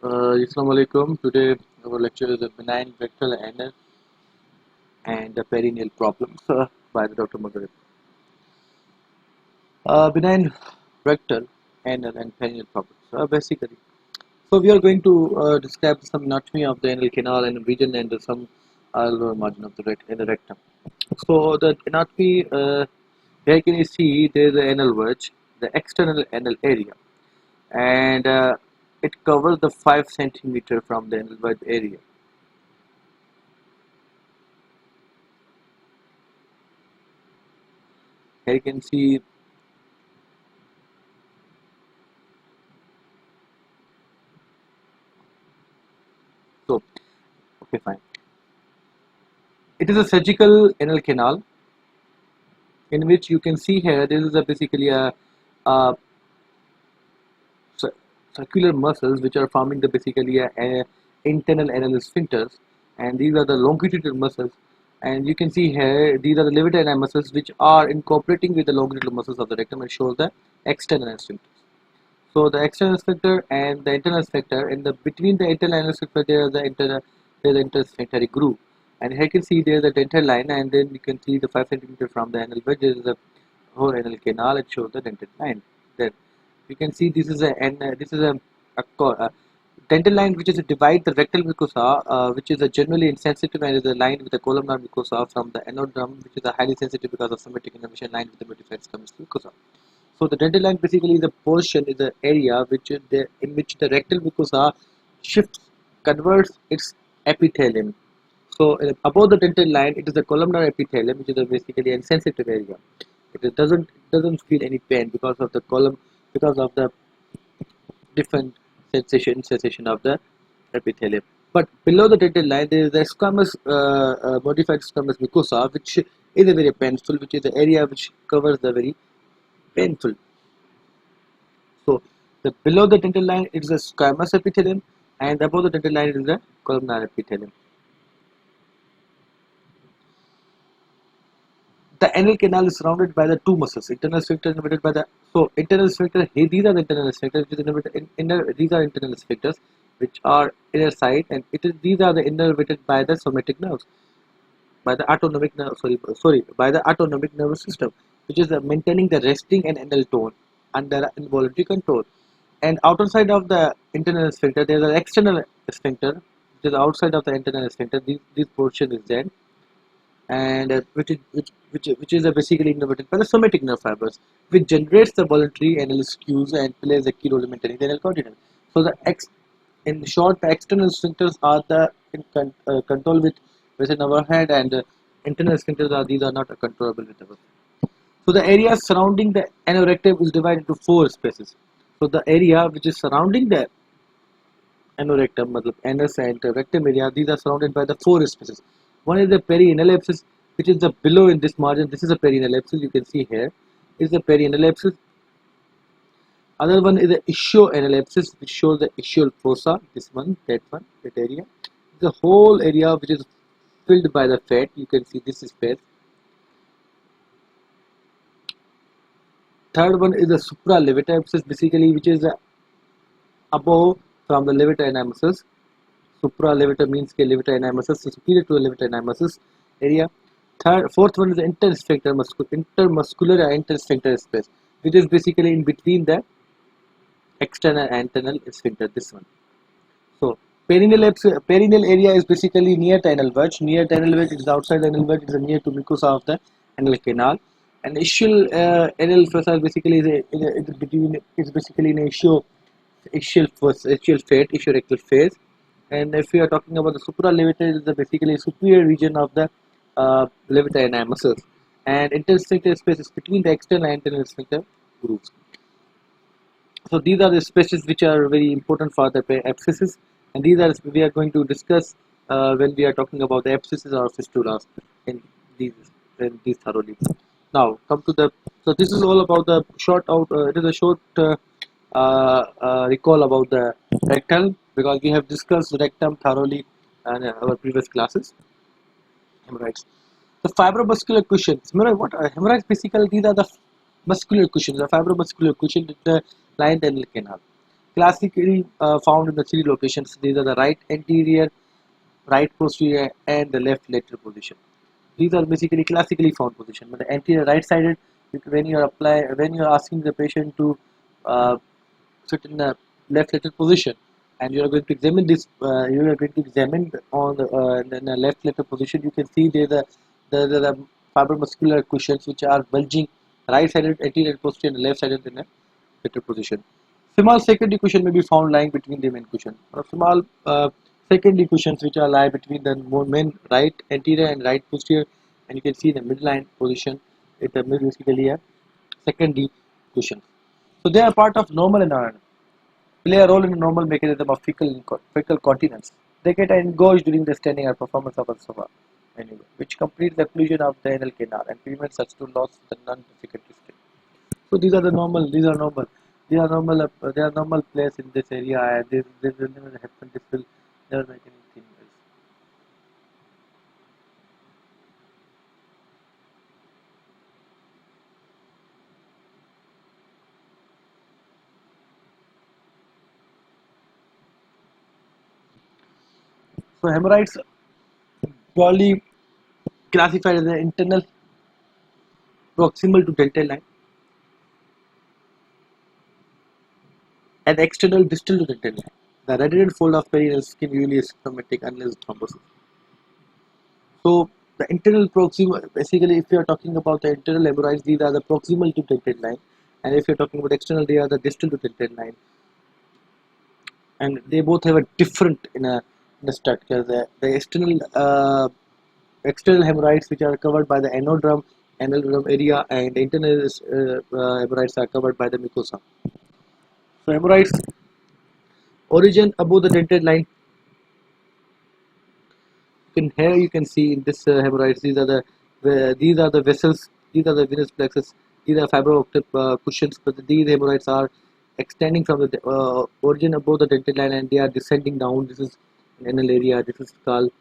Assalamu alaikum. Today our lecture is a benign rectal anal and the perineal problems by the Dr. Maghrib. Benign rectal anal and perineal problems. Basically, so we are going to describe some anatomy of the anal canal and region and some lower margin of the rectum. So the anatomy here can you see there is the anal verge, the external anal area, and it covers the 5 centimeter from the anal verge area. Here you can see. So, okay, fine. It is a surgical anal canal in which you can see here this is basically a circular muscles which are forming the basically a internal anal sphincters, and these are the longitudinal muscles, and you can see here these are the levator anal muscles which are incorporating with the longitudinal muscles of the rectum and shows the external anal sphincters. So the external sphincter and the internal sphincter, in the between the internal anal sphincter there is the intersphincteric groove, and here you can see there is a dental line, and then you can see the 5 centimeter from the anal verge there is a whole anal canal. It shows the dental line. Then you can see this is a dental line which is a divide the rectal mucosa, which is a generally insensitive and is aligned with the columnar mucosa from the anodrum, which is a highly sensitive because of somatic innervation line with the modified squamous mucosa. So the dental line basically is a portion, is the area in which the rectal mucosa shifts, converts its epithelium. So above the dental line, it is the columnar epithelium, which is a basically a sensitive area. It doesn't feel any pain because of the column, because of the different sensation of the epithelium. But below the dental line, there is a squamous, modified squamous mucosa, which is a very painful, which is the area which covers the very painful. So the below the dental line it is a squamous epithelium, and above the dental line it is a columnar epithelium. The anal canal is surrounded by the two muscles, internal sphincter innervated by the internal sphincter. Hey, these are the internal sphincters, which is these are internal sphincters which are inner side, and these are the innervated by the somatic nerves, by the autonomic nerve, by the autonomic nervous system, which is maintaining the resting and anal tone under involuntary control. And outer side of the internal sphincter there is an external sphincter, which is outside of the internal sphincter. This portion is there, and which is basically innervated by the somatic nerve fibers, which generates the voluntary anal cues and plays a key role in maintaining the anal continence. So in short, the external sphincters are control within our head, and internal sphincters are not controllable with our. So the area surrounding the anorectum is divided into 4 spaces. So the area which is surrounding the anorectum, anus and rectum area, these are surrounded by the 4 spaces. One is the perianal abscess, which is the below in this margin. This is a perianal abscess. You can see here is the perianal abscess. Other one is the ischioanal abscess, which shows the ischial fossa. This one, that area. The whole area which is filled by the fat. You can see this space. Third one is the supralevator abscess, basically, which is above from the levator anastomosis. Supralevator means levator anastomosis, so superior to the levator anastomosis area. Fourth one is the intermuscular intersphincter space, which is basically in between the external and internal sphincter. This one. So perineal area is basically near the anal verge. Near the anal verge, it is outside the anal verge. It is near to mucosa of the anal canal. And ischial anal fossa basically is basically an ischial rectal phase. And if we are talking about the supralevator, it is the basically superior region of the levator anastomosis. And intersphincter space is between the external and internal sphincter grooves. So these are the spaces which are very important for the abscesses, and these are we are going to discuss when we are talking about the abscesses or fistulas in these thoroughly. Now come to the, so this is all about the short out. It is a short recall about the rectal, because we have discussed rectum thoroughly in our previous classes. Hemorrhoids. The fibromuscular cushions. What are hemorrhoids? Basically, these are the muscular cushions. The fibromuscular cushion that line the anal canal. classically found in the three locations. These are the right anterior, right posterior, and the left lateral position. These are basically classically found position. But the anterior right-sided, when you are asking the patient to uh, sit in the left lateral position, and you are going to examine this, you are going to examine on in the left lateral position. You can see there the fibromuscular cushions which are bulging right-sided anterior posterior and left-sided in the lateral position. Small secondary cushion may be found lying between the main cushion. Small secondary cushions which are lie between the main right anterior and right posterior, and you can see the midline position. It is basically a secondary cushion. So they are part of normal environment, play a role in the normal mechanism of fecal continence. They get engorged during the standing or performance of a sofa, anyway, which completes the occlusion of the anal canal and prevents such to loss the non-defecative state. So these are the normal. These are normal. They are normal. They are normal place in this area, and this will never happen. This will never make anything else. So hemorrhoids broadly classified as an internal proximal to dental line and external distal to dental line. The radiated fold of perineal skin usually is symptomatic unless thrombosis. So the internal proximal, basically, if you are talking about the internal hemorrhoids, these are the proximal to dental line, and if you are talking about external, they are the distal to dental line, and they both have a different in a structure. The external hemorrhoids which are covered by the anal drum area, and the internal hemorrhoids are covered by the mucosa. So hemorrhoids origin above the dentate line. Here you can see in this hemorrhoids. These are the vessels. These are the venous plexus. These are fibroactive cushions. But these hemorrhoids are extending from the origin above the dentate line, and they are descending down. This is an anal area. This is called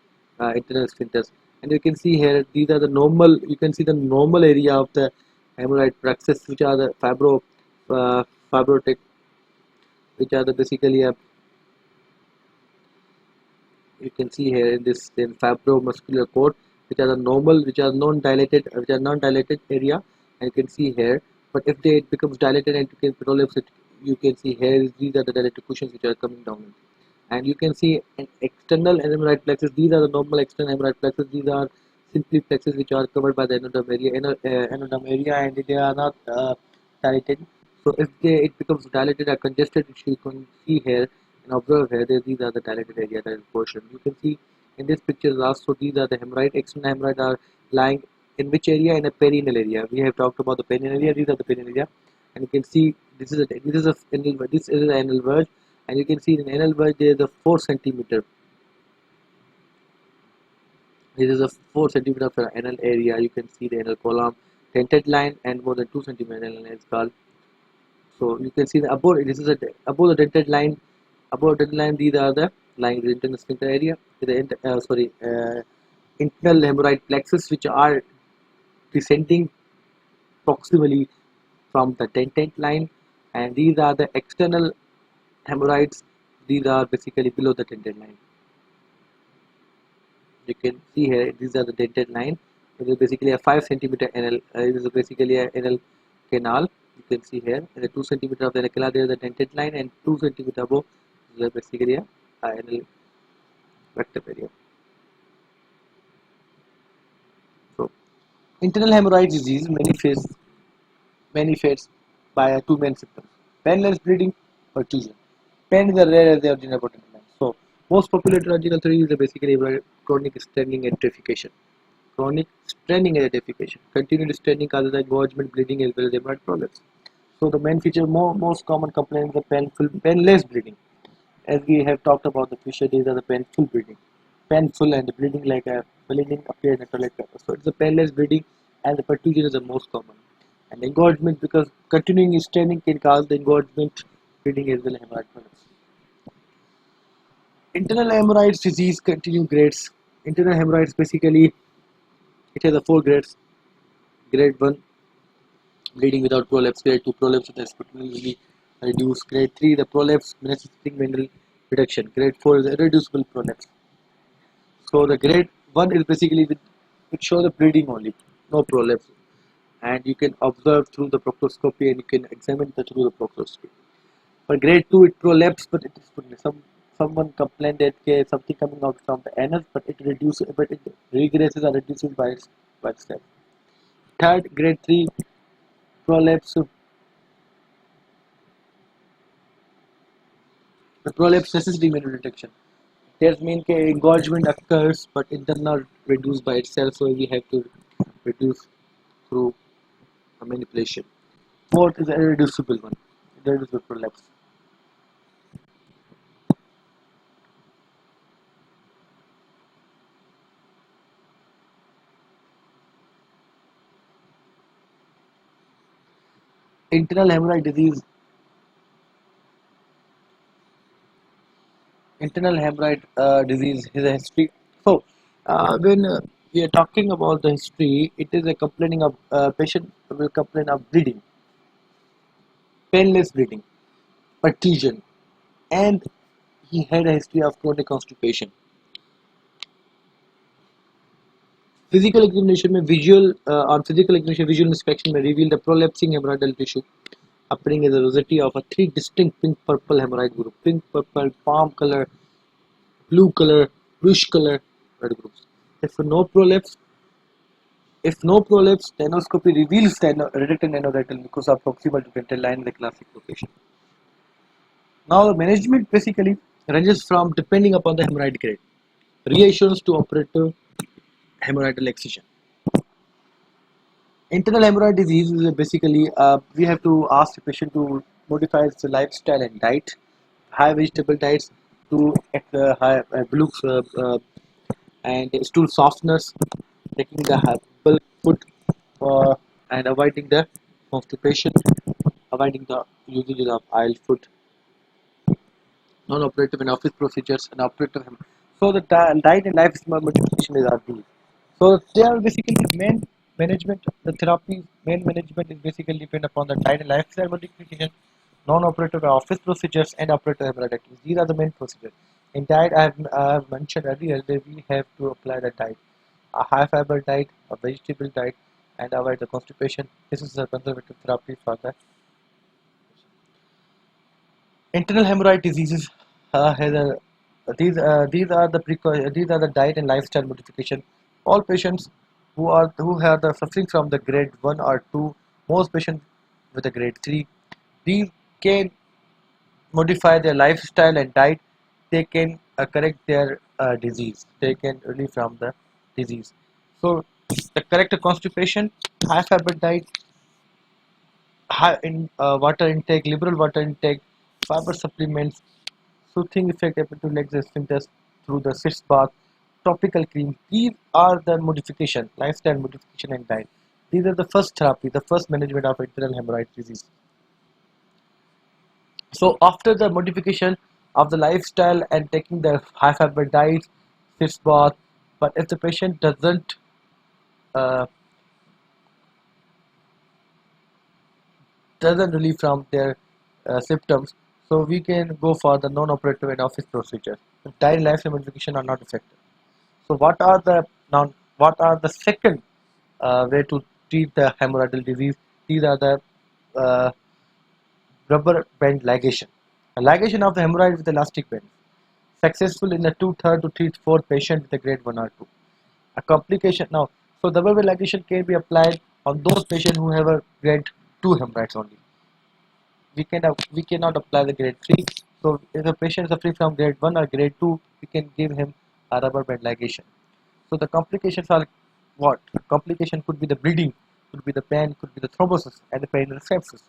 internal sphincters. And you can see here. These are the normal. You can see the normal area of the hemorrhoid plexus, which are the uh, fibrotic, which are the basically you can see here in this in fibromuscular cord, which are the normal, which are non-dilated area, and you can see here. But if they it becomes dilated and you can prolapse it, you can see here these are the dilated cushions which are coming down, and you can see an external hemorrhoid plexus. These are the normal external hemorrhoid plexus. These are simply plexus which are covered by the enodome area, and they are not dilated. So if it becomes dilated or congested, you can see here and observe here. These are the dilated area, that is portion. You can see in this picture also these are the hemorrhoid. External hemorrhoid are lying in which area? In a perineal area. We have talked about the perineal area. These are the perineal area, and you can see this is an anal verge, and you can see in anal verge there is a 4 centimeter. This is a 4 centimeter of anal area. You can see the anal column, dentate line, and more than 2 centimeter anal line is called. So you can see the above. This is above the dentate line. Above the dentate line, these are the lying the internal sphincter area. Internal hemorrhoid plexus, which are descending proximally from the dentate line, and these are the external hemorrhoids. These are basically below the dentate line. You can see here these are the dentate line. It is basically a 5 centimeter anal. It is basically an anal canal. You can see here in the 2 centimeter of the anal canal there is a dentate line, and 2 centimeter above is basically a anal rectum area. So internal hemorrhoid disease manifests by two main symptoms: painless bleeding, perfusion. Pain is a rare as the original potential. So most popular surgical theory is basically chronic straining and defecation. Chronic straining and defecation. Continued straining causes engorgement, bleeding, as well as hemorrhoid prolapse. So the main feature, most common complaint is the painless bleeding. As we have talked about the fissure, these are the painful bleeding. Painful and the bleeding like a bleeding appears in a toilet paper. So it's a painless bleeding, and the perfusion is the most common. And engorgement, because continuing straining can cause the engorgement, bleeding, as well as hemorrhoid prolapse. Internal hemorrhoids disease continue grades. Internal hemorrhoids basically it has a 4 grades. Grade 1 bleeding without prolapse. Grade 2 prolapse with usually reduce. Grade 3, the prolapse necessitating manual reduction. Grade 4 is irreducible prolapse. So the grade 1 is basically it shows the bleeding only, no prolapse, and you can observe through the proctoscopy and you can examine the through the proctoscopy. For grade 2, it prolapsed, but it is someone complained that something coming out from the anus, but it reduces, but it regresses or reduces by itself. Third, grade 3 prolapse. The prolapse necessity manual detection. That means engorgement occurs, but it does not reduce by itself, so we have to reduce through a manipulation. Fourth is an irreducible one, irreducible prolapse. Internal hemorrhoid disease. Internal hemorrhoid disease is a history. So, when we are talking about the history, it is a complaining of patient will complain of bleeding, painless bleeding, pertusion, and he had a history of chronic constipation. Physical examination में on physical examination visual inspection may reveal the prolapsing hemorrhoidal tissue appearing as a rosette of a three distinct pink purple hemorrhoid group: pink, purple, palm color, blue color, bluish color red groups. If no prolapse, stenoscopy reveals reductant anorexia mucosa proximal to dental line in the classic location. Now the management basically ranges from depending upon the hemorrhoid grade. Reassurance to operative hemorrhoidal excision. Internal hemorrhoid disease is basically we have to ask the patient to modify his lifestyle and diet, high vegetable diets to high blue and stool softeners, taking the bulk food and avoiding the constipation, avoiding the usage of oil food, non-operative and office procedures, and operative. So the diet and lifestyle modification is our these. So they are basically main management. The therapy main management is basically depend upon the diet and lifestyle modification, non-operative office procedures, and operative hemorrhoidectomy. These are the main procedures. In diet, I have mentioned earlier that we have to apply the diet, a high fiber diet, a vegetable diet, and avoid the constipation. This is the conservative therapy for the internal hemorrhoid diseases. Has a, these are the diet and lifestyle modification. All patients who have the suffering from the grade 1 or 2, most patients with a grade 3, these can modify their lifestyle and diet. They can correct their disease. They can relieve from the disease. So the correct constipation, high fiber diet, high in water intake, liberal water intake, fiber supplements, soothing effect able to relax the sphincters through the sitz bath, topical cream. These are the modification, lifestyle modification and diet. These are the first therapy, the first management of internal hemorrhoid disease. So after the modification of the lifestyle and taking the high fiber diet, sitz bath, but if the patient uh, doesn't relieve from their symptoms, so we can go for the non-operative and office procedures. The diet and lifestyle modification are not effective. So what are the second way to treat the hemorrhoidal disease? These are the uh, rubber band ligation. A ligation of the hemorrhoid with elastic band. Successful in a 2/3 to 3/4 patient with a grade 1 or 2. A complication now. So the rubber ligation can be applied on those patients who have a grade 2 hemorrhoids only. We cannot apply the grade 3. So if a patient is suffering from grade 1 or grade 2, we can give him a rubber band ligation. So the complications are what? Complication could be the bleeding, could be the pain, could be the thrombosis, and the pain and sepsis.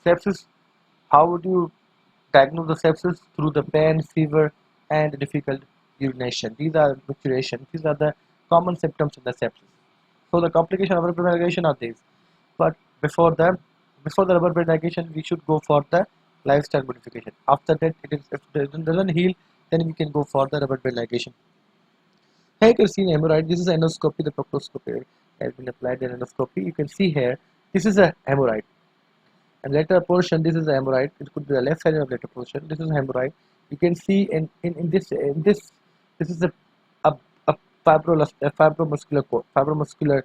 Sepsis, how would you diagnose the sepsis? Through the pain, fever, and difficult urination. These are micturition. These are the common symptoms of the sepsis. So the complication of rubber band ligation are these. But before the rubber band ligation, we should go for the lifestyle modification. After that, if it doesn't heal, then we can go for the rubber band ligation. Here you can see an hemorrhoid. This is endoscopy. The proctoscopy has been applied in endoscopy. You can see here, this is a hemorrhoid. And lateral portion, this is the hemorrhoid. It could be the left side of lateral portion. This is hemorrhoid. You can see this is a fibromuscular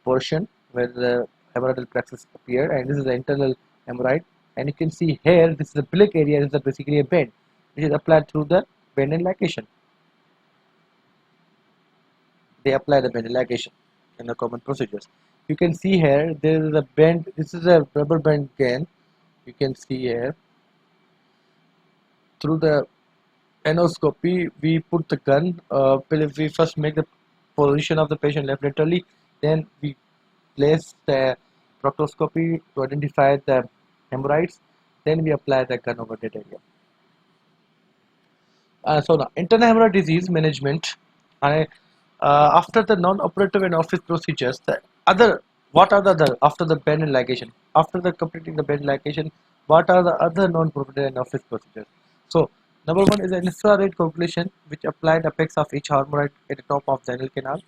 portion where the hemorrhoidal plexus appear, and this is the internal hemorrhoid. And you can see here, this is the bilic area. This is basically a bend, which is applied through the bend and ligation. They apply the bend and ligation in the common procedures. You can see here there is a bend. This is a rubber band again. You can see here through the endoscopy, we put the gun. We first make the position of the patient left laterally, then we place the proctoscopy to identify the hemorrhoids, then we apply the gun over that area. So now, internal hemorrhoid disease management. I, After the non-operative and office procedures, the other what are the other after the bend and ligation? After the completing the bend and ligation, what are the other non-operative and office procedures? So number one is an infrared coagulation, which applied apex of each hemorrhoid at the top of the anal canal.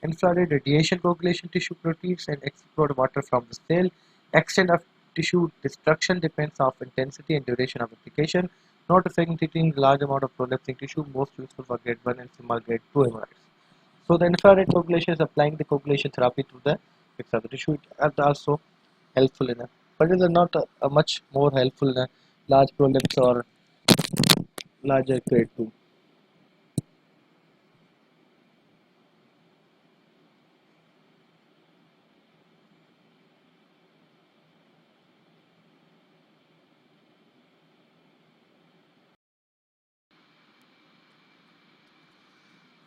Infrared radiation coagulation tissue proteins and explode water from the cell. Extent of tissue destruction depends on intensity and duration of application, not affecting large amount of prolapsing tissue, most useful for grade 1 and small grade 2 hemorrhoids. So the infrared coagulation is applying the coagulation therapy to the fix of the tissue. It is also helpful in a, but it is not a much more helpful in a large prolapse or larger grade 2.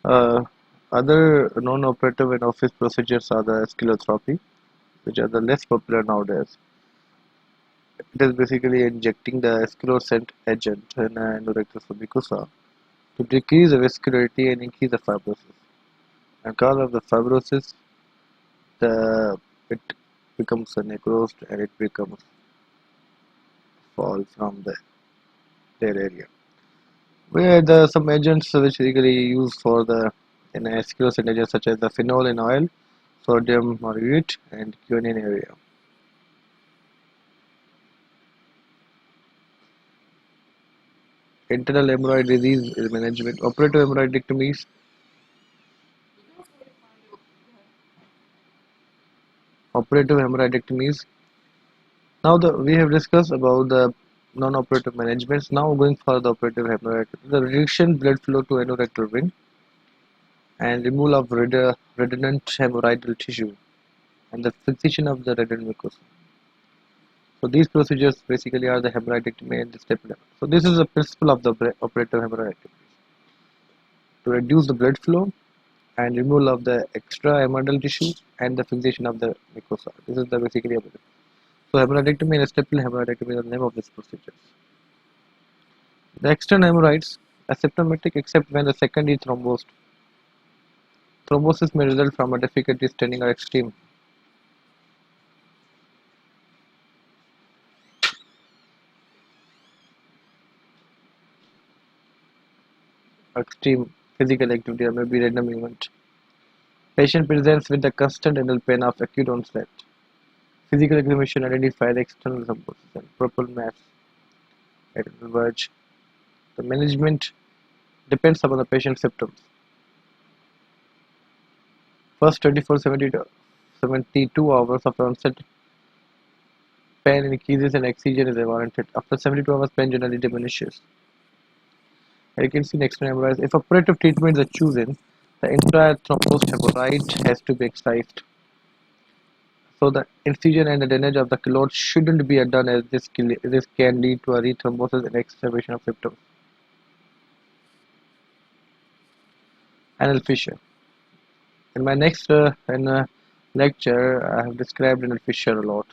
Uh, Other non-operative and office procedures are the sclerotherapy, which are the less popular nowadays. It is basically injecting the sclerosant agent in endorectus mucosa to decrease the vascularity and increase the fibrosis. And because of the fibrosis, the it becomes necrosed and it becomes fall from their area. Where the some agents which basically used for the in sclerosant agents such as the phenol in oil, sodium morate, and quinine area. Internal hemorrhoid disease management, operative hemorrhoidectomies. Operative hemorrhoidectomies. Now we have discussed about the non-operative managements. Now going for the operative hemorrhoid, the reduction blood flow to anorectal ring and removal of redundant hemorrhoidal tissue and the fixation of the redundant mucosa. So these procedures basically are the hemorrhoidectomy and the stapler. So this is the principle of the operative hemorrhoidectomy: to reduce the blood flow and removal of the extra hemorrhoidal tissue and the fixation of the mucosa. This is the basically operative. So hemorrhoidectomy and stapler hemorrhoidectomy are the name of this procedure. The external hemorrhoids are symptomatic except when the second is thrombosed. Thrombosis may result from a difficulty standing or extreme physical activity or maybe random event. Patient presents with the constant anal pain of acute onset. Physical examination identify the external thrombosis and purple mass at the verge. The management depends upon the patient's symptoms. First 72 hours after onset, pain increases and excision is warranted. After 72 hours, pain generally diminishes. You can see next hemorrhoids. If operative treatments are chosen, the entire thrombosed hemorrhoid has to be excised. So the incision and the drainage of the clot shouldn't be done, as this can lead to a rethrombosis and exacerbation of symptoms. Anal fissure. In my next lecture, I have described anal fissure a lot.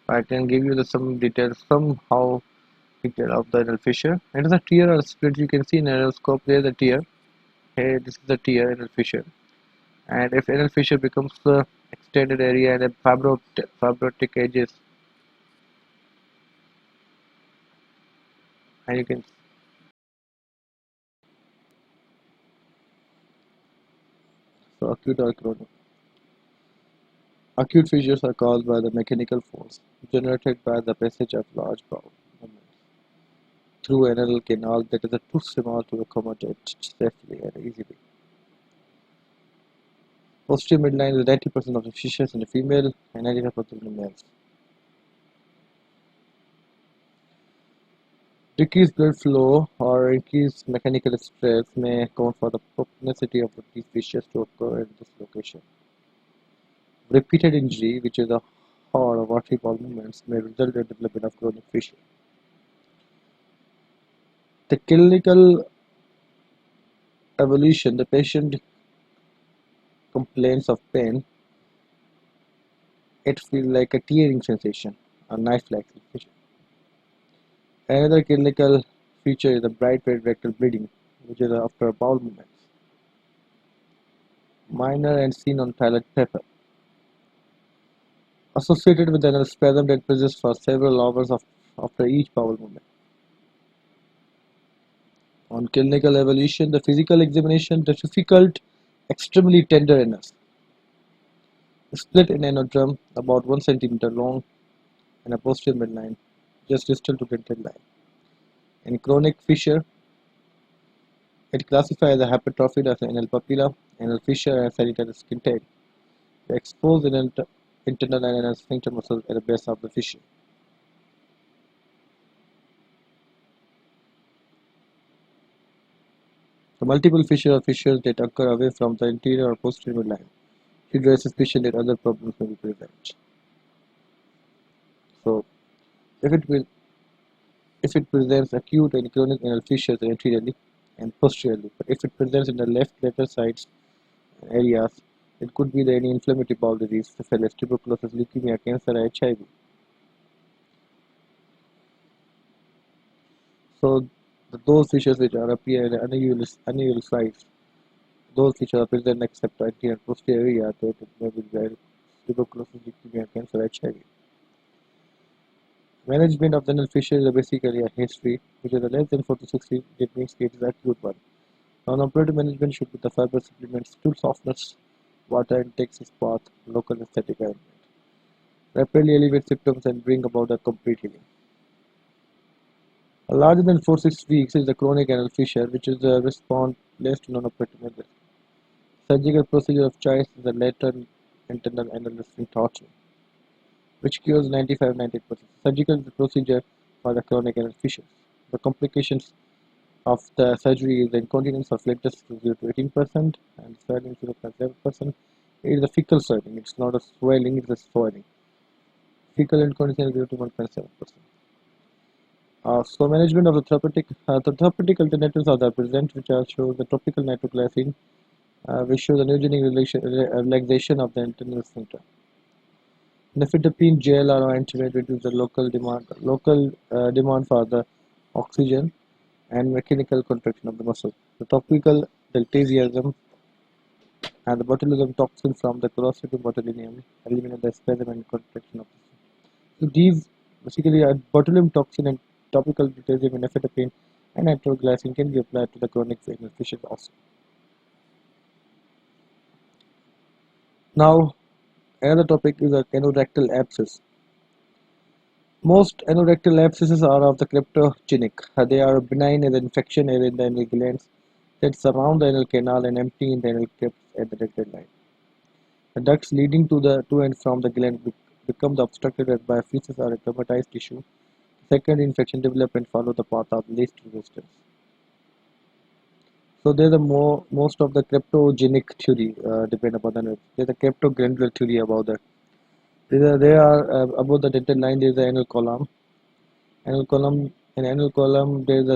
I can give you some details, somehow detail of the anal fissure. It is a tear or split. You can see in endoscope there is a tear. Here, this is the tear anal fissure. And if anal fissure becomes the extended area and a fibrotic edges, and you can so acute or chronic. Acute fissures are caused by the mechanical force generated by the passage of large bowel movements through an anal canal that is too small to accommodate safely and easily. Posterior midline is 90% of the fissures in the female and 95% in the males. Decreased blood flow or increased mechanical stress may account for the propensity of these fissures to occur in this location. Repeated injury, which is a hard or artery ball movements, may result in development of chronic fissure. The clinical evolution, the patient complains of pain. It feels like a tearing sensation, a knife-like sensation. Another clinical feature is the bright red rectal bleeding, which is after bowel movements. Minor and seen on toilet paper. Associated with an spasm that persists for several hours after each bowel movement. On clinical evolution, the physical examination, the difficult, extremely tender anus. Split in anodrome, about 1 centimeter long, and a posterior midline, just distal to dental line. In chronic fissure, it classifies the hypertrophy of the anal papilla, anal fissure, and sanitary skin tail. The exposed internal and anal sphincter muscles at the base of the fissure. The multiple fissure or fissures that occur away from the interior or posterior midline should raise suspicion that other problems may be present. So, if it presents acute and chronic anal fissures anteriorly and posteriorly, but if it presents in the left lateral sides areas, it could be any inflammatory bowel disease, syphilis, tuberculosis, leukemia, cancer, HIV. So those fissures which are appear in unusual size, those which are present except anterior and posterior area, that it may be tuberculosis, leukemia, cancer, HIV. Management of the anal fissure is basically a history, which is less than 4 to 6 weeks. That means it is acute one. Non-operative management should be the fiber supplements, stool softness, water intake, bath, local anesthetic ointment. Rapidly elevate symptoms and bring about a complete healing. Larger than 4-6 weeks is the chronic anal fissure, which is the response less to non-operative measures. Surgical procedure of choice is the lateral internal anal sphincterotomy, which cures 95-98%. Surgical procedure for the chronic anal fissures. The complications of the surgery is the incontinence of flatus 0 to 18% and swelling 0.7%. It is a fecal swelling. It's not a swelling, it's a swelling. Fecal incontinence 0 to 1.7%. So management of the therapeutic alternatives are the present, which are shows the topical nitroglycerin, which shows the neurogenic relaxation of the internal sphincter. Nifedipine gel or ointment reduce the local demand for the oxygen and mechanical contraction of the muscle. The topical deltasiasm and the botulism toxin from the Clostridium botulinum eliminate the spasm and contraction of the. So these basically are botulinum toxin and topical deltasium and nifedipine and nitroglycerin can be applied to the chronic anal fissures also. Now another topic is a anorectal abscess. Most anorectal abscesses are of the cryptogenic. They are benign as an infection in the anal glands that surround the anal canal and empty in the anal crypts at the rectal line. The ducts leading to and from the gland become obstructed by fissures or a traumatized tissue. Secondary infection develop and follow the path of least resistance. So there's most of the cryptogenic theory depend upon the nerve. There's a cryptogranular theory about that. Above the dental line there is the anal column. In anal column there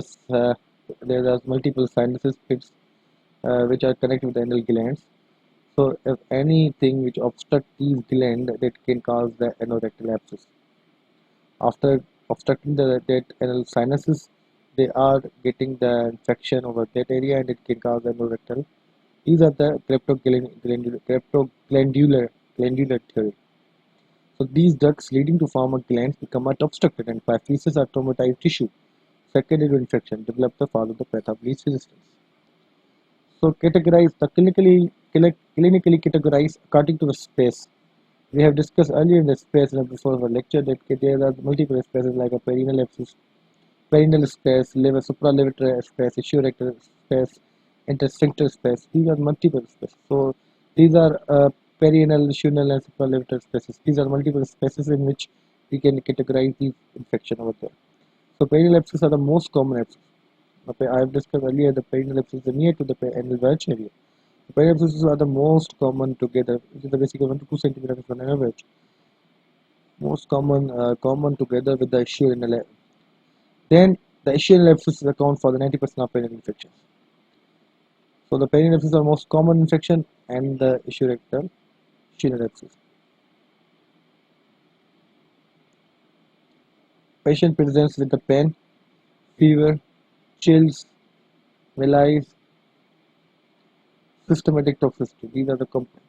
are multiple sinuses pits which are connected with the anal glands. So if anything which obstructs these glands, that can cause the anorectal abscess. After obstructing that anal sinuses, they are getting the infection over that area and it can cause anorectal. These are the cryptoglandular theory. So these ducts leading to former glands become obstructed and by fissures or traumatized tissue. Secondary infection develop the follow the path of least resistance. So clinically categorize according to the space. We have discussed earlier in the space and before the lecture that there are multiple spaces like a perineal abscess, perineal space, liver, supralevator space, issue-rectal space, intersphincter space. These are multiple spaces. So these are perineal, ischial, and supralevator spaces. These are multiple spaces in which we can categorize these infection over there. So perineal abscesses are the most common abscess. I have discussed earlier the perineal abscesses are near to the anal verge area. The perineal abscesses are the most common together, which is basically 1 to 2 centimeters on an average. Most common together with the ischial anal. Then the ischial abscesses account for the 90% of perineal infections. So the perineal abscesses are most common infection and the issue-rectal ischial abscess. Patient presents with the pain, fever, chills, malaise, systematic toxicity. These are the complaints.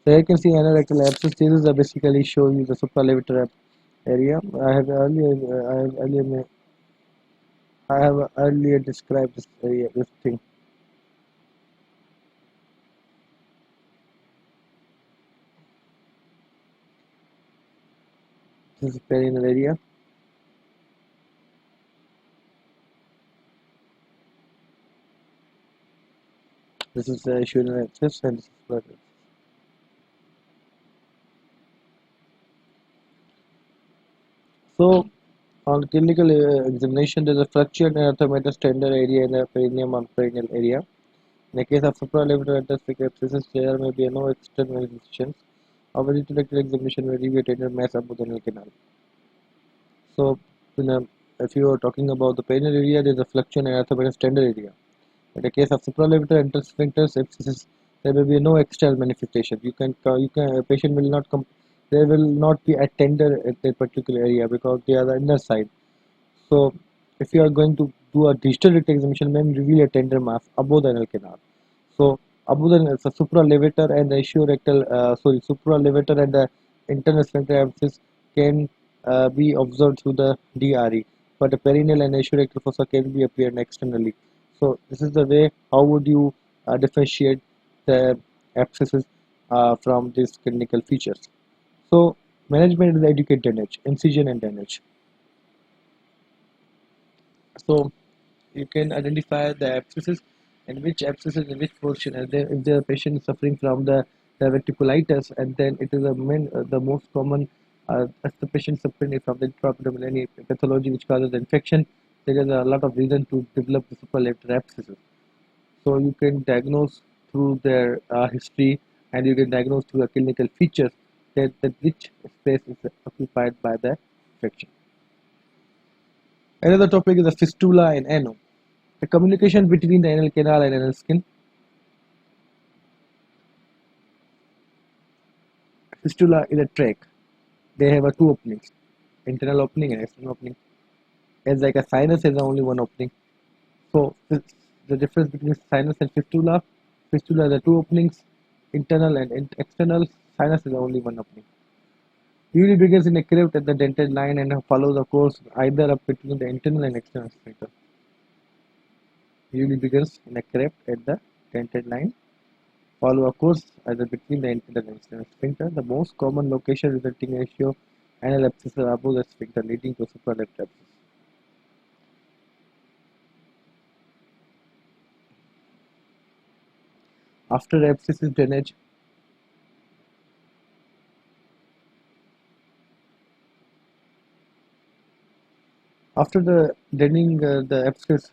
So you can see anorectal abscess. These are basically show you the supralevator area. I have earlier described this area, this thing. This is perineal area. This is the ischial abscess and this is blood. So on clinical examination, there is a fractured anastomosis tender area in the perineum and perineal area. In the case of supralevator endoscopic abscesses, there may be no external incisions. Our intellectual examination may reveal a tender mass above the anal canal. So, if you are talking about the perineal area, there is a fluctuant anastomosis tender area. In the case of supralevator intersphincter abscesses, there may be no external manifestation. A patient will not come. There will not be a tender at that particular area because they are the inner side. So, if you are going to do a digital rectal examination, may reveal a tender mass above the anal canal. So, above the supralevator and the supralevator and the internal sphincter abscess can be observed through the DRE, but the perineal and issue-rectal fossa can be appeared externally. So, this is the way how would you differentiate the abscesses from these clinical features. So, management is educate drainage, incision and drainage. So you can identify the abscesses and which abscesses in which portion. And then if the patient is suffering from the diverticulitis, and then it is the most common as the patient suffering from the intraabdominal any pathology which causes the infection, there is a lot of reason to develop the supralevator abscesses. So you can diagnose through their history, and you can diagnose through the clinical features that which space is occupied by the infection. Another topic is the fistula and ano. The communication between the anal canal and anal skin. Fistula is a tract. They have two openings, internal opening and external opening. As like a sinus has only one opening. So the difference between sinus and fistula are the two openings, internal and external. Sinus is only one opening. Usually begins in a cleft at the dentate line and follows the course either up between the internal and external sphincter. Usually begins in a cleft at the dentate line. Follow a course either between the internal and external sphincter. The most common location resulting ratio anal abscess above the sphincter leading to supralevator abscess. After abscess is drainage. After the draining the abscess,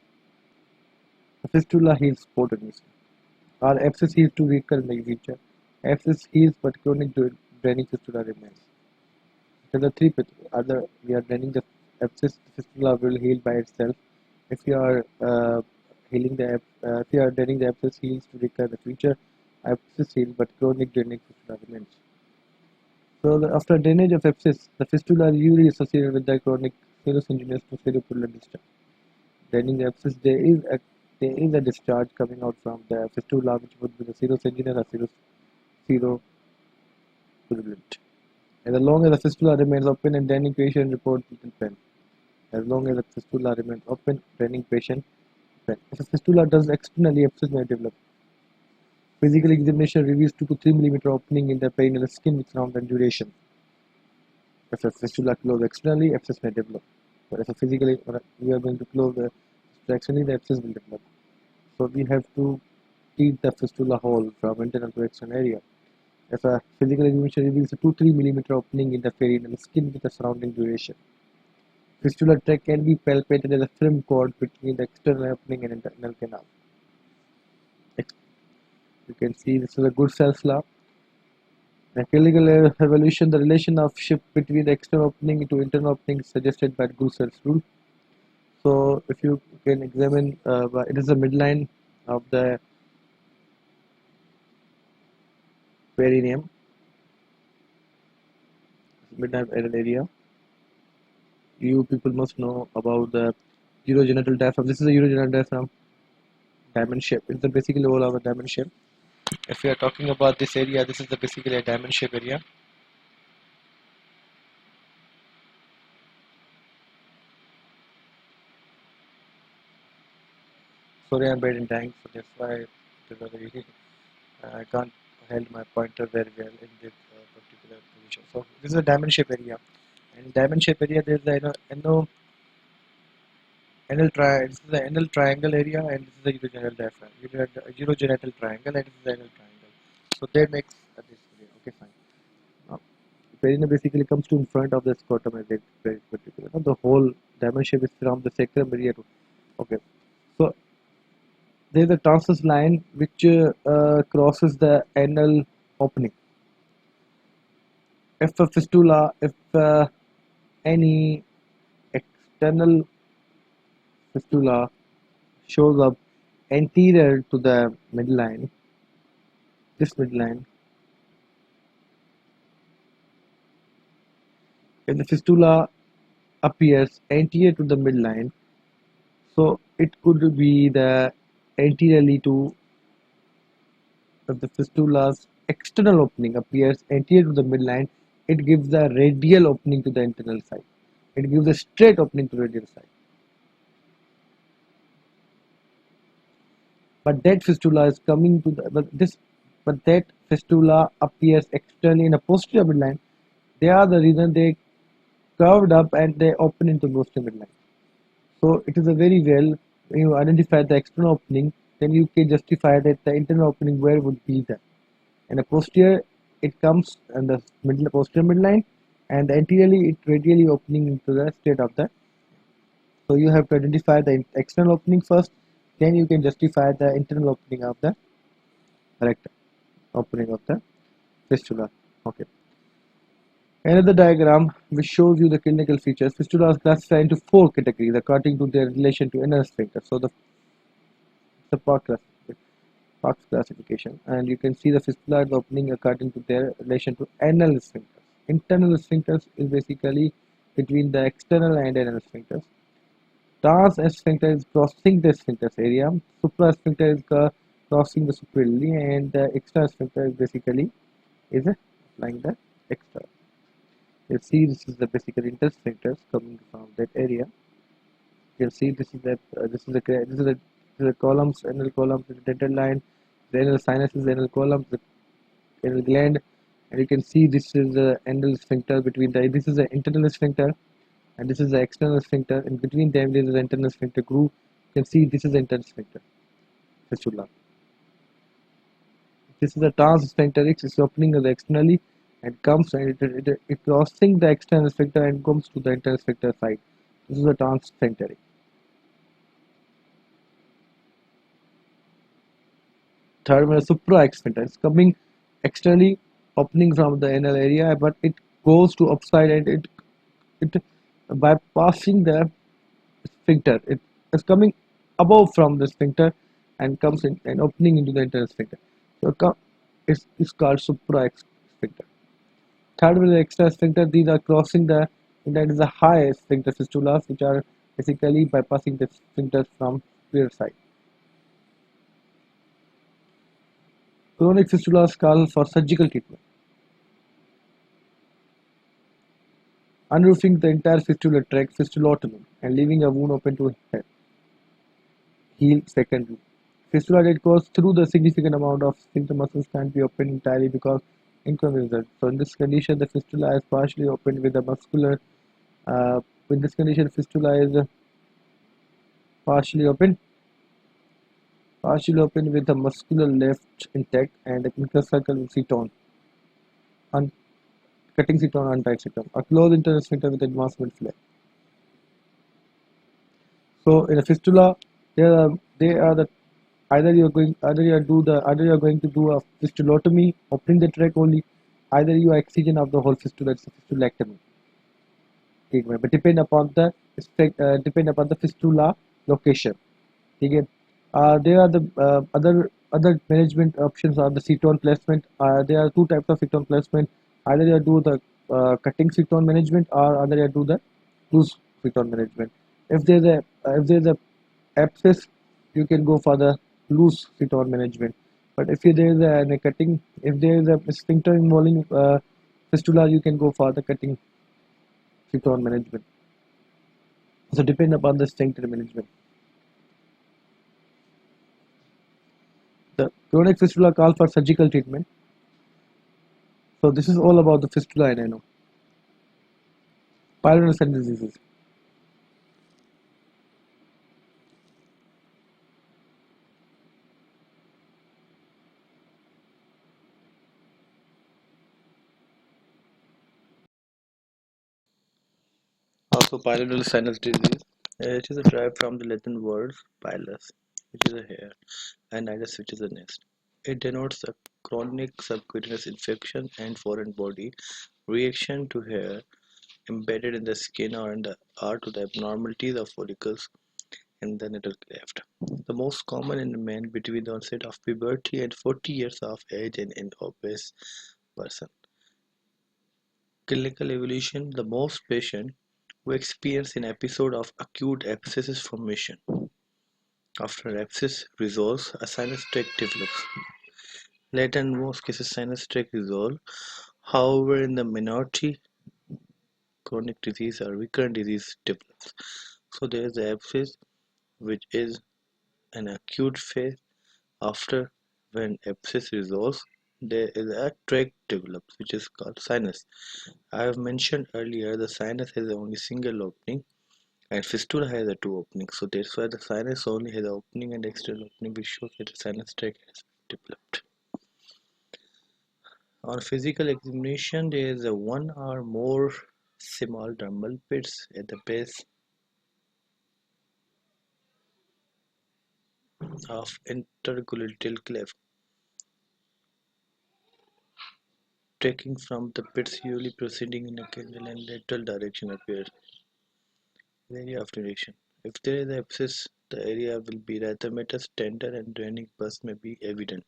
the fistula heals spontaneously. Or abscess heals to recur in the future. Abscess heals but chronic draining fistula remains. There are three other we are draining the abscess, the fistula will heal by itself. If you are if you are draining the abscess heals to recur in the future, abscess heals but chronic draining fistula remains. So after drainage of abscess, the fistula is usually associated with the chronic serous injurious to cerebral discharge. Draining the abscess, there is a discharge coming out from the fistula, which would be the serous injurious or serous purulent. As long as the fistula remains open and draining patient reports little pain. As long as the fistula remains open, draining patient pain. If the fistula does externally, abscess may develop. Physical examination reveals 2 to 3 millimeter opening in the perineal skin with round and duration. If a fistula close externally, abscess may develop. But if a physically we are going to close the fistula externally, the abscess will develop. So we have to treat the fistula hole from internal to external area. If a physical examination reveals a 2-3 millimeter opening in the perineal skin with a surrounding duration. Fistula tract can be palpated as a film cord between the external opening and internal canal. You can see this is a good cell law. In clinical evaluation, the relationship between the external opening to internal opening is suggested by Gusser's rule. So, if you can examine, it is the midline of the perineum, midline area. You people must know about the urogenital diaphragm. This is a urogenital diaphragm, diamond shape. It's the basically all of a diamond shape. If we are talking about this area, this is the basically a diamond shape area. Sorry, I'm bad in tank, so that's why I can't hold my pointer very well in this particular position. So this is a diamond shape area, and diamond shape area there is the this is the anal triangle area, and this is the urogenital diaphragm, urogenital triangle, and this is the anal triangle. So that makes this area. Okay, fine. Now, perineum basically comes to in front of the scrotum as very particular. Now, the whole diamond shape is from the sacrum area to. Okay, so there is a transverse line which crosses the anal opening. If a fistula, if any external fistula shows up anterior to the midline, this midline, if the fistula appears anterior to the midline, so it could be the anteriorly to, if the fistula's external opening appears anterior to the midline, it gives the radial opening to the internal side. It gives a straight opening to the radial side. But that fistula is coming to the but that fistula appears externally in a posterior midline. They are the reason they curved up and they open into posterior midline. So it is a very well, when you identify the external opening, then you can justify that the internal opening where would be there. And the posterior, it comes in the posterior midline, and anteriorly it radially opening into the state of the. So you have to identify the external opening first, then you can justify the internal opening of the rectum, opening of the fistula. Okay. Another diagram which shows you the clinical features. Fistula is classified into 4 categories according to their relation to inner sphincter. So the Park's classification, and you can see the fistula is opening according to their relation to anal sphincters. Internal sphincters is basically between the external and anal sphincters. Trans sphincter is crossing the sphincters area. Supra sphincter is crossing the suprarily, and the extra sphincter is basically is applying the extra. You see, this is the basically intersphincters coming from that area. You can see this is the columns, anal columns, the dental line, the anal sinuses, the anal columns, the anal gland, and you can see this is the anal sphincter between the. This is the internal sphincter, and this is the external sphincter. In between them, there is the internal sphincter groove. You can see this is the internal sphincter, fistula. This is the trans sphincter. It's opening externally and comes and it crossing the external sphincter and comes to the internal sphincter side. This is the trans sphincter. Third one is supra sphincter. It's coming externally, opening from the anal area, but it goes to upside and it bypassing the sphincter. It is coming above from the sphincter and comes in and opening into the internal sphincter. So it's called supra sphincter. Third one is the extra sphincter. These are crossing the, that is the high sphincter fistulas, which are basically bypassing the sphincters from rear side. Chronic fistulas call for surgical treatment. Unroofing the entire fistular tract, fistulotomy, and leaving a wound open to heal secondary. Fistula that goes through the significant amount of sphincter muscles can't be opened entirely because incontinence. So in this condition, the fistula is partially opened with the muscular. Uh, in this condition, fistula is partially open, with the muscular left intact and the intercircle ceton, un- cutting ceton, untied ceton. A closed internal sphincter with advancement flap. So in a fistula, they are the either you are going to do a fistulotomy, opening the tract only, either you are excision of the whole fistula, it's a fistulectomy treatment, but depend upon the fistula location. Okay. There are the other management options are the ceton placement. There are two types of ceton placement. Either you do the cutting ceton management or other you do the loose ceton management. If there's a abscess, you can go for the loose ceton management. But if there is a cutting, if there is a sphincter involving fistula, you can go for the cutting ceton management. So depend upon the sphincter management. The chronic fistula calls for surgical treatment. So this is all about the fistula and ano. Pyloric sinus diseases. Also, pyloric sinus disease. It is derived from the Latin word pilus, which is a hair, and nidus, which is a nest. It denotes a chronic subcutaneous infection and foreign body reaction to hair embedded in the skin or to the abnormalities of follicles in the natal cleft. The most common in men between the onset of puberty and 40 years of age and in obese person. Clinical evolution: the most patients who experience an episode of acute abscess formation. After abscess resolves, a sinus tract develops. Later, in most cases, sinus tract resolve. However, in the minority, chronic disease or recurrent disease develops. So there is the abscess, which is an acute phase. After, when abscess resolves, there is a tract develops, which is called sinus. I have mentioned earlier the sinus has only single opening and fistula has a two openings. So that's why the sinus only has an opening and external opening, which shows that the sinus tract has developed. On physical examination, there is a one or more small dermal pits at the base of intergluteal cleft. Tracking from the pits usually proceeding in a canal and lateral direction appears. The area of duration. If there is abscess, the area will be erythematous, tender, and draining pus may be evident.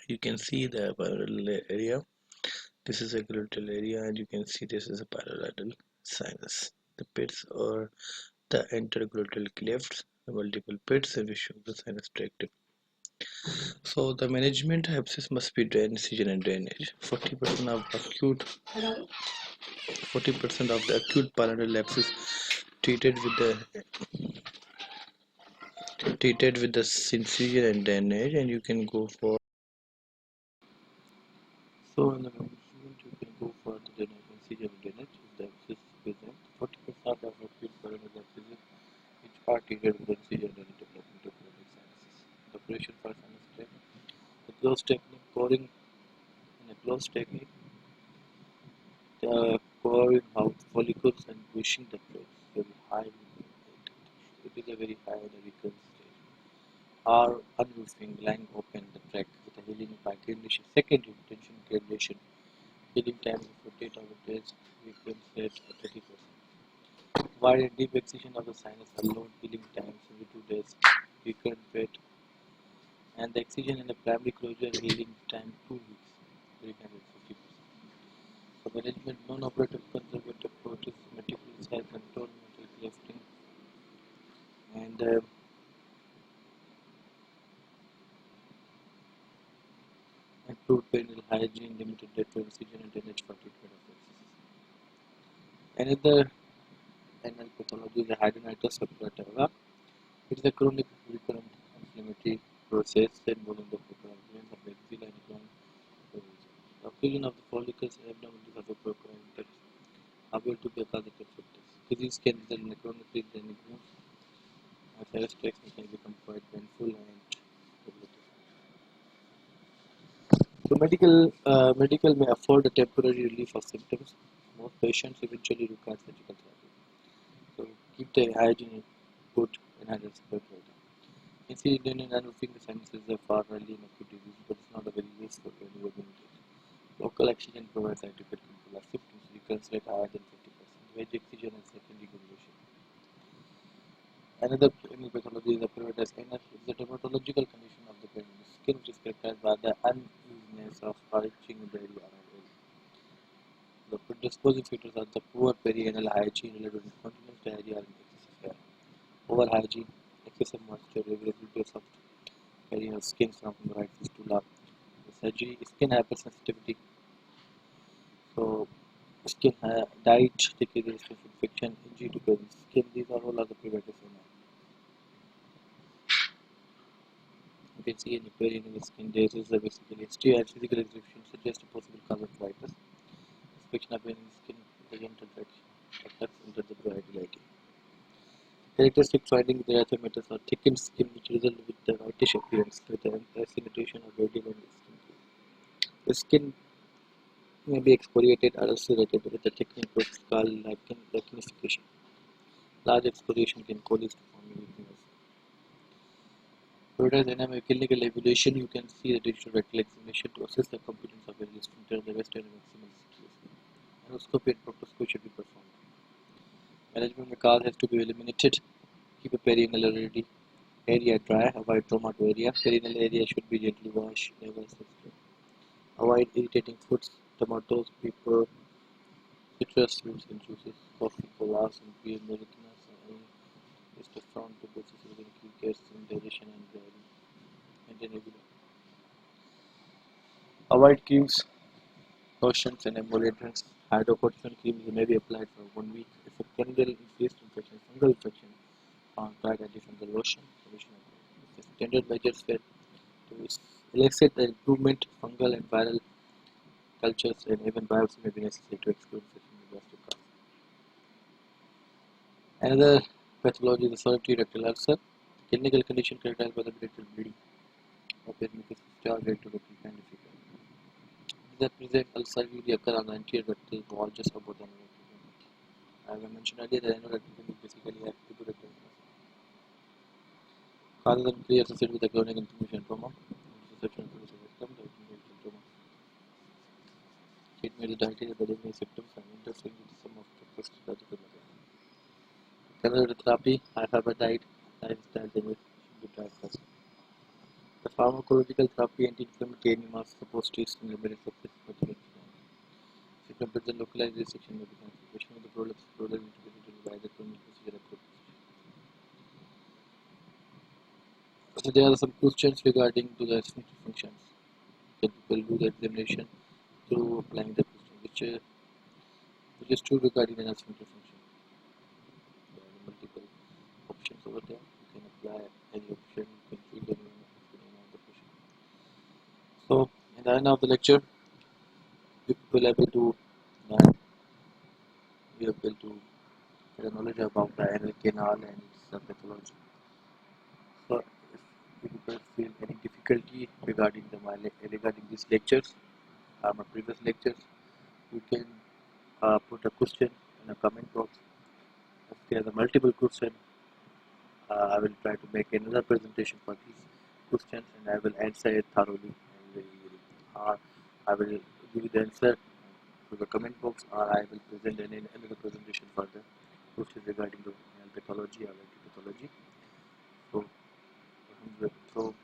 You can see the parallel area. This is a gluteal area, and you can see this is a parallel sinus. The pits are the intergluteal clefts, the multiple pits, and we show the sinus tract. So the management abscess must be incision and drainage. 40% of the acute pulmonary abscess treated with the incision and drainage, and you can go for. So in the management, you can go for the incision and drainage if the abscess is present. 40% of acute pulmonary abscesses which are treated with incision and development of chronic sinuses. The operation for sinus tract. The closed technique, pouring in a closed technique, the pouring out follicles and pushing the throat very high. It is a very high and a recurrent stage. Or unroofing, lying open the tract with a healing by granulation. Secondary intention granulation. Healing time of 48 days, recurrent stage 30%. Wide and deep excision of the sinus alone, healing time 72 days, recurrent rate, and the excision in the primary closure, healing time 2 weeks, 350%. So management, non-operative conservative approaches, meticulous hair control, metal lifting, and improved perineal hygiene, limited lateral incision, and drainage for treatment of abscesses. Another pathology is a hidradenitis suppurativa. It is a chronic recurrent inflammatory process involving the focal glands of the axilla and groin. The occlusion of the follicles and abnormalities of the focal index are able to be a causative factors. Disease can result in a chronically draining wounds, and severe stress can become quite painful and debilitating. So medical may afford a temporary relief of symptoms. Most patients eventually require surgical therapy. So keep the hygiene good and handle separately. Incident and unroofing the sinuses are far early in acute disease, but it's not a very useful when you are doing it. Local oxygen provides adequate control of symptoms. Recurrence rate higher than 50%. Wedge oxygen and secondary regulation. Another cranial pathology is the pruritus anus. It is a dermatological condition of the cranial skin which is characterized by the unevenness of arching in the area around it. The predisposing features are the poor perianal hygiene related to incontinence, diarrhea, and excessive hair. Over hygiene, excessive moisture, irregularity of soft perianal skin from the right fistula. Surgery, skin hypersensitivity. So, skin diet, decay resistance infection, injury to the skin. These are all other pruritus anus. You can see in the perianal skin disease are basically history and physical exhibition suggest a possible cause of pruritus. Inspection of perianal skin with agent infection occurs under the pruritus. Characteristic finding the erythematous or thickened skin which result with the whitish appearance with the asymmetration of radial and skin. The skin may be exfoliated or ulcerated with a technique called lichenification. Large exfoliation can cause to forming weakness. Whereas in a clinical evaluation, you can see the digital rectal examination to assess the competence of various sphincter, the western and maximal situation. Endoscopy and proctoscopy should be performed. Management cause has to be eliminated. Keep a perianal area dry. Avoid trauma to area. Perianal area should be gently washed. Never sensitive. Avoid irritating foods, tomatoes, pepper, citrus fruits and juices, coffee, colas, and beer, Americanas, and any testosterone to basis within key cares in digestion and dairy. Avoid creams, lotions, and emollients. Hydrocortisone creams may be applied for 1 week. If a candle infused infection, fungal infection, found tried antifungal lotion, solution. If standard measures were to elicit the improvement, fungal and viral cultures and even biopsy may be necessary to exclude infection in the gastric cause. Another pathology is the solitary rectal ulcer. Clinical condition characterized by the rectal bleeding or mucus discharge related to rectal gland defecation. The present ulcer usually occur on the anterior rectal wall just above the anorectal gland. As I mentioned earlier, the anorectal gland is basically active to rectal ulcer. Causes are clearly associated with the chronic inflammation and trauma. Intersection of the rectum, the rectal trauma. Treatment is dietary by the symptoms and interfering with some of the post-surgical methods. Conservative therapy, high fiber diet, lifestyle changes should be tried first. The pharmacological therapy, anti-inflammatory enemas supposed to stimulate success but symptom present localized resection may be complication of the prolapse integrated by the chronic procedure approach. So there are some questions regarding to the sphincter functions. Can people do the examination through applying the question, which is true regarding the sphincter function. There are multiple options over there. You can apply any option, you can choose any of the question. So in the end of the lecture, we will able to be able to get a knowledge about the anal canal and its pathology. So if people feel any difficulty regarding these lectures, my previous lectures, you can put a question in a comment box. If there are multiple questions, I will try to make another presentation for these questions and I will answer it thoroughly and very. I will give you the answer to the comment box, or I will present another presentation for the questions regarding the pathology or anti-pathology. So